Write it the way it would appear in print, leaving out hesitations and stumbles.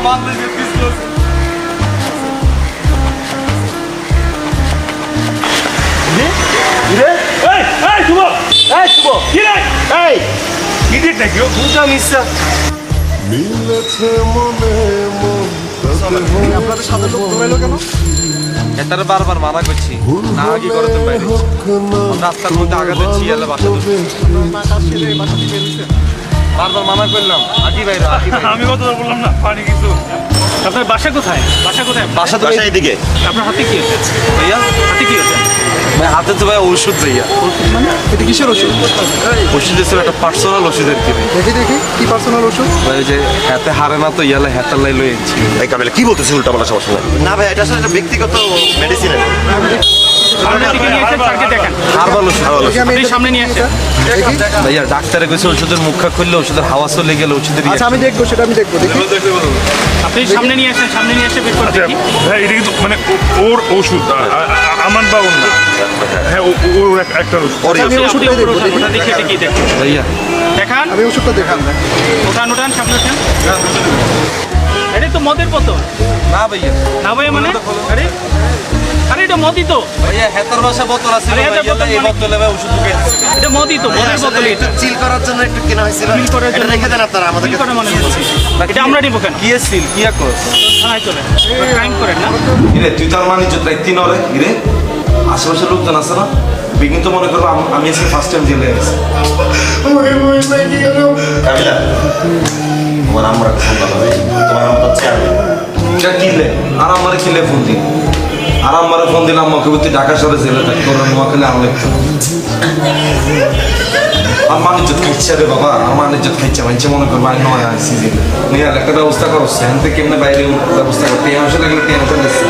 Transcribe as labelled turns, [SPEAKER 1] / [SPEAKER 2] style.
[SPEAKER 1] মারলে যে পিছলো
[SPEAKER 2] আপনাদের সাথে লোক দৌড়াইলো কেন?
[SPEAKER 1] এটারে বারবার মানা করছি না আগে করতে বাইরে রাস্তার মধ্যে আগা দিচ্ছি এলে বাসা বারবার মানা করলাম আগে বাইরে
[SPEAKER 3] আমি কত বললাম না পানি কিছু। আপনার বাসা কোথায়? বাসা কোথায়?
[SPEAKER 1] বাসা তো এইদিকে
[SPEAKER 3] আপনার হাতে কি হচ্ছে?
[SPEAKER 1] ভাইয়া
[SPEAKER 3] হাতে কি হচ্ছে?
[SPEAKER 1] ভাই হাতে তো ভাই ওষুধ ভাইয়া
[SPEAKER 2] এটা কিসের ওষুধ?
[SPEAKER 1] ওষুধ ছিল একটা পার্সোনাল ওষুধের কিনে
[SPEAKER 2] দেখি দেখি কি পার্সোনাল ওষুধ?
[SPEAKER 1] ভাই যে হাতে হারে না তো ইয়ালে হাতের লাই লই এনেছি
[SPEAKER 4] এই কাবিলা কি বলতেছে উল্টা পাল্টা সমস্যা না ভাই এটা আসলে একটা ব্যক্তিগত মেডিসিন
[SPEAKER 3] সামনের দিকে নিয়ে এসে স্যারকে দেখেন।
[SPEAKER 1] হারবাল ওষুধ
[SPEAKER 2] দেখি আমি
[SPEAKER 3] আপনি
[SPEAKER 2] এটা
[SPEAKER 3] সামনে নিয়ে আসেন।
[SPEAKER 2] দেখি।
[SPEAKER 1] ভাইয়া ডাক্তারে কইছে ওষুধের মুখা খুললে ওষুধের হাওয়া চলে গেলে ওষুধের
[SPEAKER 2] আচ্ছা আমি দেখবো, সেটা আমি দেখবো। দেখি
[SPEAKER 3] আপনি সামনে নিয়ে আসেন, সামনে নিয়ে এসে বের করে দেখি।
[SPEAKER 5] হ্যাঁ এটা কিন্তু মানে ওর ওষুধ আমার বা ওর না হ্যাঁ ওর একটা ওষুধ
[SPEAKER 2] আমি ওষুধটাই দেখবো। দেখি
[SPEAKER 3] ওটা দেখে দেখি দেখুন।
[SPEAKER 1] ভাইয়া
[SPEAKER 3] দেখান,
[SPEAKER 2] আমি ওষুধটা দেখান।
[SPEAKER 3] ওঠান ওঠান, সামনে ওঠান। এটা তো মদের বোতল
[SPEAKER 1] না ভাইয়া
[SPEAKER 3] না ভাই, মানে আরে আরে এটা মদই তো,
[SPEAKER 1] ভাইয়া হেতার বাসা বোতল আছে
[SPEAKER 3] আরে হেতার বোতল
[SPEAKER 1] এই
[SPEAKER 3] মানে-
[SPEAKER 1] বোতলে ভাই ওষুধ ঢুকে দিচ্ছে
[SPEAKER 3] এটা মদই তো, মদের বোতল এটা।
[SPEAKER 4] চিল করার জন্য একটু কেনা হয়েছিল
[SPEAKER 3] Chill করার
[SPEAKER 4] এটা
[SPEAKER 3] জন্য-
[SPEAKER 4] রেখে দেন আপনারা
[SPEAKER 3] কি
[SPEAKER 4] আমাদেরকে
[SPEAKER 3] করে মনে হচ্ছে? এটা আমরা নিব কেন?
[SPEAKER 1] কি এসিল কি আকস
[SPEAKER 3] থানায় চলেন, ক্রাইম করেন না।
[SPEAKER 1] ইরে তুই তার মানে যে রাইতি নরে ইরে আশেপাশে লোকজন আছে না বিঘ্ন তো মনে করবো আমি আজকে ফার্স্ট টাইম জেলে গেছি
[SPEAKER 4] কাবিলা তোমার আমরা ফোন করবে তোমার আমরা চেয়ারম্যান
[SPEAKER 1] কিনলে আর আমার কিনলে ফোন দিন আর আমার ফোন দিলাম আমাকে তুই ঢাকা শহরে জেলে থাকি তোর নোয়াখালী আনলে আর মানিজ্জত খাইছে রে বাবা আর মানিজ্জত খাইছে মানছে মনে করবো আর নয় আসছি জেলে নিয়ে একটা ব্যবস্থা করো সেখান থেকে কেমনে বাইরে ব্যবস্থা করতে এই মাসে লাগলে টেনশন দিচ্ছে